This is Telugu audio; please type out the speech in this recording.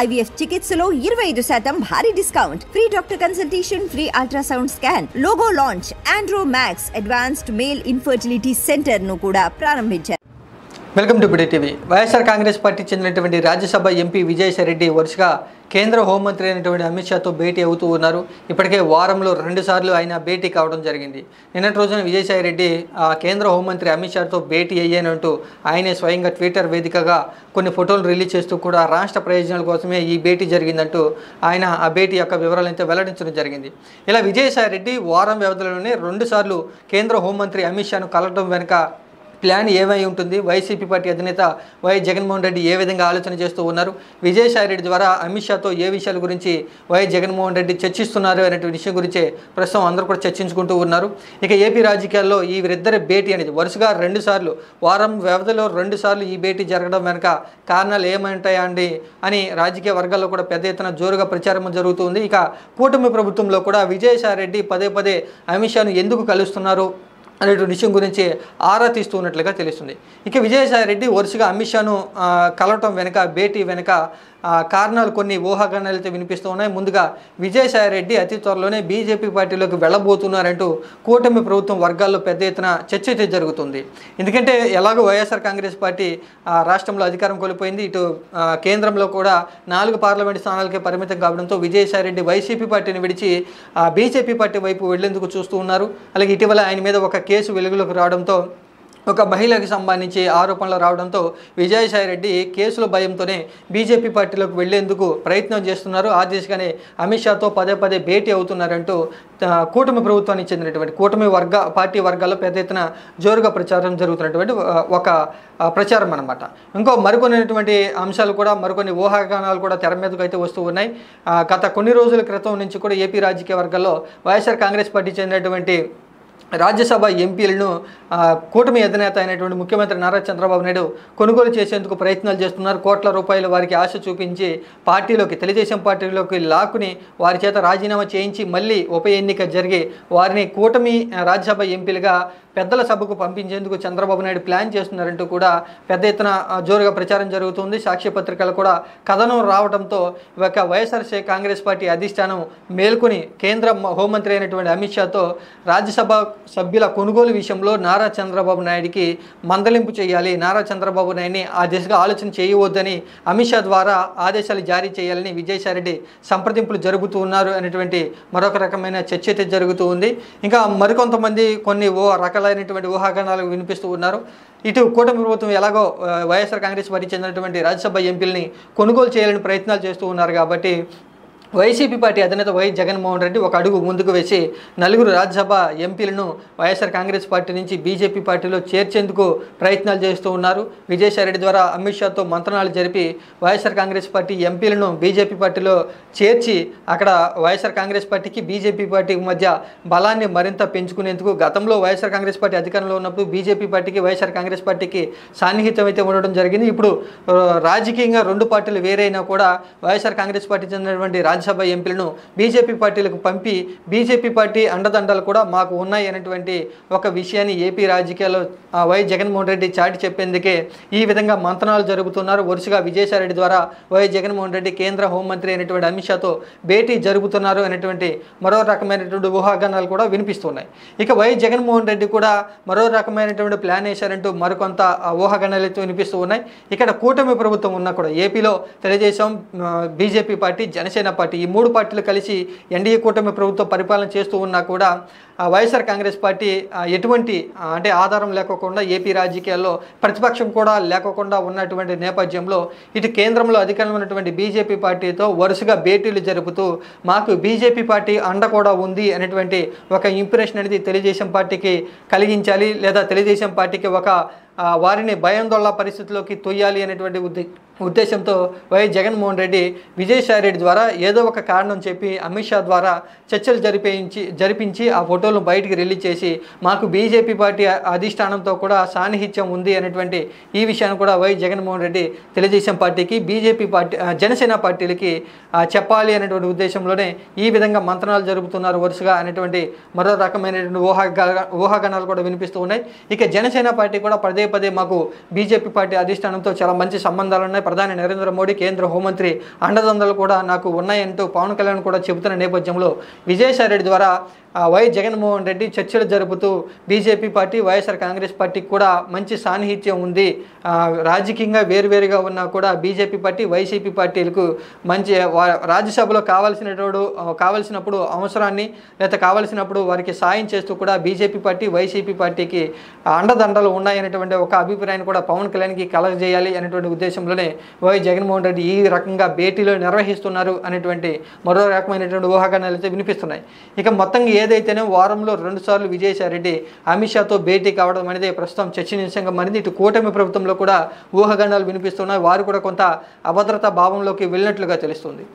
IVF చికిత్సలో 25% భారీ discount, free doctor consultation, free ultrasound scan, logo launch, Andro max advanced male infertility centre ను కూడా ప్రారంభించారు. వెల్కమ్ టు బిడే టీవీ. వైఎస్ఆర్ కాంగ్రెస్ పార్టీ చెందినటువంటి రాజ్యసభ ఎంపీ విజయసాయిరెడ్డి వరుసగా కేంద్ర హోంమంత్రి అయినటువంటి అమిత్ షాతో భేటీ అవుతూ ఉన్నారు. ఇప్పటికే వారంలో 2 సార్లు ఆయన భేటీ కావడం జరిగింది. నిన్నటి రోజున విజయసాయిరెడ్డి కేంద్ర హోంమంత్రి అమిత్ షాతో భేటీ అయ్యానంటూ ఆయనే స్వయంగా ట్విట్టర్ వేదికగా కొన్ని ఫోటోలు రిలీజ్ చేస్తూ కూడా రాష్ట్ర ప్రయోజనాల కోసమే ఈ భేటీ జరిగిందంటూ ఆయన ఆ భేటీ యొక్క వివరాలు అయితే వెల్లడించడం జరిగింది. ఇలా విజయసాయిరెడ్డి వారం వ్యవధిలోనే 2 సార్లు కేంద్ర హోంమంత్రి అమిత్ షాను కలవడం వెనుక ప్లాన్ ఏమై ఉంటుంది, వైసీపీ పార్టీ అధినేత వైఎస్ జగన్మోహన్ రెడ్డి ఏ విధంగా ఆలోచన చేస్తూ ఉన్నారు, విజయసాయిరెడ్డి ద్వారా అమిత్ షాతో ఏ విషయాల గురించి వైఎస్ జగన్మోహన్ రెడ్డి చర్చిస్తున్నారు అనేటువంటి విషయం గురించే ప్రస్తుతం అందరూ కూడా చర్చించుకుంటూ ఉన్నారు. ఇక ఏపీ రాజకీయాల్లో ఈ వీరిద్దరి భేటీ అనేది వరుసగా 2 సార్లు, వారం వ్యవధిలో 2 సార్లు ఈ భేటీ జరగడం వెనుక కారణాలు ఏమంటాయా అండి అని రాజకీయ వర్గాల్లో కూడా పెద్ద ఎత్తున జోరుగా ప్రచారం జరుగుతుంది. ఇక కూటమి ప్రభుత్వంలో కూడా విజయసాయిరెడ్డి పదే పదే అమిత్ షాను ఎందుకు కలుస్తున్నారు అనేటువంటి విషయం గురించి ఆరా తీస్తూ ఉన్నట్లుగా తెలుస్తుంది. ఇక విజయసాయిరెడ్డి వరుసగా అమిత్ షాను కలవటం వెనుక, భేటీ వెనుక కారణాలు కొన్ని ఊహాగానాలతో వినిపిస్తూ ఉన్నాయి. ముందుగా విజయసాయిరెడ్డి అతి త్వరలోనే బీజేపీ పార్టీలోకి వెళ్ళబోతున్నారంటూ కూటమి ప్రభుత్వం వర్గాల్లో పెద్ద ఎత్తున చర్చ అయితే జరుగుతుంది. ఎందుకంటే ఎలాగో వైఎస్ఆర్ కాంగ్రెస్ పార్టీ రాష్ట్రంలో అధికారం కోల్పోయింది, ఇటు కేంద్రంలో కూడా 4 పార్లమెంటు స్థానాలకే పరిమితం కావడంతో విజయసాయిరెడ్డి వైసీపీ పార్టీని విడిచి బీజేపీ పార్టీ వైపు వెళ్లేందుకు చూస్తూ ఉన్నారు. అలాగే ఇటీవల ఆయన మీద ఒక కేసు వెలుగులోకి రావడంతో, ఒక మహిళకి సంబంధించి ఆరోపణలు రావడంతో విజయసాయిరెడ్డి కేసుల భయంతోనే బీజేపీ పార్టీలోకి వెళ్లేందుకు ప్రయత్నం చేస్తున్నారు. ఆ దిశగానే అమిత్ షాతో పదే పదే భేటీ అవుతున్నారంటూ కూటమి ప్రభుత్వానికి చెందినటువంటి కూటమి పార్టీ వర్గాల్లో పెద్ద ఎత్తున జోరుగా ప్రచారం జరుగుతున్నటువంటి ఒక ప్రచారం అన్నమాట. ఇంకో మరికొన్నటువంటి అంశాలు కూడా, మరికొన్ని ఊహాగానాలు కూడా తెర మీదకు అయితే వస్తూ ఉన్నాయి. గత కొన్ని రోజుల క్రితం నుంచి కూడా ఏపీ రాజకీయ వర్గాల్లో వైఎస్ఆర్ కాంగ్రెస్ పార్టీ చెందినటువంటి రాజ్యసభ ఎంపీలను కూటమి అధినేత అయినటువంటి ముఖ్యమంత్రి నారా చంద్రబాబు నాయుడు కొనుగోలు చేసేందుకు ప్రయత్నాలు చేస్తున్నారు. కోట్ల రూపాయలు వారికి ఆశ చూపించి తెలుగుదేశం పార్టీలోకి లాక్కుని వారి చేత రాజీనామా చేయించి మళ్ళీ ఉప ఎన్నిక జరిగి వారిని కూటమి రాజ్యసభ ఎంపీలుగా పెద్దల సభకు పంపించేందుకు చంద్రబాబు నాయుడు ప్లాన్ చేస్తున్నారంటూ కూడా పెద్ద ఎత్తున జోరుగా ప్రచారం జరుగుతుంది. సాక్షి పత్రికలు కూడా కథనం రావడంతో ఇక వైఎస్ఆర్ కాంగ్రెస్ పార్టీ అధిష్టానం మేల్కొని కేంద్ర హోంమంత్రి అయినటువంటి అమిత్ షాతో రాజ్యసభ సభ్యుల కొనుగోలు విషయంలో నారా చంద్రబాబు నాయుడికి మందలింపు చేయాలి, నారా చంద్రబాబు నాయుడిని ఆ దిశగా ఆలోచన చేయవద్దని అమిత్ షా ద్వారా ఆదేశాలు జారీ చేయాలని విజయసాయిరెడ్డి సంప్రదింపులు జరుగుతూ ఉన్నారు అనేటువంటి మరొక రకమైన చర్చ అయితే జరుగుతూ ఉంది. ఇంకా మరికొంతమంది కొన్ని రకాలైనటువంటి ఊహాగానాలు వినిపిస్తూ ఉన్నారు. ఇటు కూటమి ప్రభుత్వం ఎలాగో వైఎస్ఆర్ కాంగ్రెస్ పార్టీ చెందినటువంటి రాజ్యసభ ఎంపీలని కొనుగోలు చేయాలని ప్రయత్నాలు చేస్తూ ఉన్నారు కాబట్టి వైసీపీ పార్టీ అధినేత వైఎస్ జగన్మోహన్ రెడ్డి ఒక అడుగు ముందుకు వేసి 4 రాజ్యసభ ఎంపీలను వైఎస్ఆర్ కాంగ్రెస్ పార్టీ నుంచి బీజేపీ పార్టీలో చేర్చేందుకు ప్రయత్నాలు చేస్తూ ఉన్నారు. విజయసాయిరెడ్డి ద్వారా అమిత్ షాతో మంత్రణాలు జరిపి వైఎస్ఆర్ కాంగ్రెస్ పార్టీ ఎంపీలను బీజేపీ పార్టీలో చేర్చి అక్కడ వైఎస్ఆర్ కాంగ్రెస్ పార్టీకి బీజేపీ పార్టీకి మధ్య బలాన్ని మరింత పెంచుకునేందుకు, గతంలో వైఎస్ఆర్ కాంగ్రెస్ పార్టీ అధికారంలో ఉన్నప్పుడు బీజేపీ పార్టీకి వైఎస్ఆర్ కాంగ్రెస్ పార్టీకి సాన్నిహిత్యం అయితే ఉండడం జరిగింది. ఇప్పుడు రాజకీయంగా 2 పార్టీలు వేరైనా కూడా వైఎస్ఆర్ కాంగ్రెస్ పార్టీ చెందినటువంటి రాజ్యసభ ఎంపీలను బీజేపీ పార్టీలకు పంపి బీజేపీ పార్టీ అండదండలు కూడా మాకు ఉన్నాయి అనేటువంటి ఒక విషయాన్ని ఏపీ రాజకీయాల్లో వైఎస్ జగన్మోహన్ రెడ్డి చాటి చెప్పేందుకే ఈ విధంగా మంతనాలు జరుగుతున్నారు. వరుసగా విజయసాయిరెడ్డి ద్వారా వైఎస్ జగన్మోహన్ రెడ్డి కేంద్ర హోంమంత్రి అయినటువంటి అమిత్ షాతో భేటీ జరుపుతున్నారు అనేటువంటి మరో రకమైనటువంటి ఊహాగానాలు కూడా వినిపిస్తున్నాయి. ఇక వైఎస్ జగన్మోహన్ రెడ్డి కూడా మరో రకమైనటువంటి ప్లాన్ వేశారంటూ మరికొంత ఊహాగానాలు అయితే వినిపిస్తూ ఉన్నాయి. ఇక్కడ కూటమి ప్రభుత్వం ఉన్నా కూడా ఏపీలో Telugu Desam, BJP party, Janasena party, ఈ 3 పార్టీలు కలిసి ఎన్డీఏ కూటమి ప్రభుత్వం పరిపాలన చేస్తూ ఉన్నా కూడా వైఎస్ఆర్ కాంగ్రెస్ పార్టీ ఎటువంటి ఆధారం లేకోకుండా ఏపీ రాజకీయాల్లో ప్రతిపక్షం కూడా లేకోకుండా ఉన్నటువంటి నేపథ్యంలో ఇటు కేంద్రంలో అధికారంలో ఉన్నటువంటి బీజేపీ పార్టీతో వరుసగా భేటీలు జరుపుతూ మాకు బీజేపీ పార్టీ అండ కూడా ఉంది అనేటువంటి ఒక ఇంప్రెషన్ అనేది తెలుగుదేశం పార్టీకి కలిగించాలి, లేదా తెలుగుదేశం పార్టీకి ఒక వారిని భయాందోళన పరిస్థితిలోకి తొయ్యాలి అనేటువంటి ఉద్దేశంతో వైఎస్ జగన్మోహన్ రెడ్డి విజయసాయిరెడ్డి ద్వారా ఏదో ఒక కారణం చెప్పి అమిత్ షా ద్వారా చర్చలు జరిపించి ఆ ఫోటోలను బయటికి రిలీజ్ చేసి మాకు బీజేపీ పార్టీ అధిష్టానంతో కూడా సాన్నిహిత్యం ఉంది అనేటువంటి ఈ విషయాన్ని కూడా వైఎస్ జగన్మోహన్ రెడ్డి తెలుగుదేశం పార్టీకి, బీజేపీ పార్టీ, జనసేన పార్టీలకి చెప్పాలి అనేటువంటి ఉద్దేశంలోనే ఈ విధంగా మంత్రాలు జరుపుతున్నారు వరుసగా అనేటువంటి మరో రకమైనటువంటి ఊహాగానాలు కూడా వినిపిస్తూ ఉన్నాయి. ఇక జనసేన పార్టీ కూడా పదే మాకు బీజేపీ పార్టీ అధిష్టానంతో చాలా మంచి సంబంధాలు ఉన్నాయి, ప్రధాని నరేంద్ర మోడీ, కేంద్ర హోంమంత్రి అండదండలు కూడా నాకు ఉన్నాయంటూ పవన్ కళ్యాణ్ కూడా చెబుతున్న నేపథ్యంలో విజయసాయిరెడ్డి ద్వారా వై జగన్మోహన్ రెడ్డి చర్చలు జరుపుతూ బీజేపీ పార్టీ, వైఎస్ఆర్ కాంగ్రెస్ పార్టీకి కూడా మంచి సాన్నిహిత్యం ఉంది, రాజకీయంగా వేరువేరుగా ఉన్నా కూడా బీజేపీ పార్టీ, వైసీపీ పార్టీలకు మంచి రాజ్యసభలో కావాల్సినప్పుడు అవసరాన్ని లేదా కావాల్సినప్పుడు వారికి సాయం చేస్తూ కూడా బీజేపీ పార్టీ, వైసీపీ పార్టీకి అండదండలు ఉన్నాయనేటువంటి ఒక అభిప్రాయాన్ని కూడా పవన్ కళ్యాణ్కి కలగజేయాలి అనేటువంటి ఉద్దేశంలోనే వై జగన్మోహన్ రెడ్డి ఈ రకంగా భేటీలో నిర్వహిస్తున్నారు అనేటువంటి మరో రకమైనటువంటి ఊహాగానాలు అయితే వినిపిస్తున్నాయి. ఇక మొత్తంగా ఏదైతేనే వారంలో 2 సార్లు విజయసాయిరెడ్డి అమిత్ షాతో భేటీ కావడం అనేది ప్రస్తుతం చర్చనీయాంశంగా మారింది. ఇటు కూటమి ప్రభుత్వంలో కూడా ఊహాగానాలు వినిపిస్తున్నాయి. వారు కూడా కొంత అభద్రతా భావంలోకి వెళ్ళినట్లుగా తెలుస్తుంది.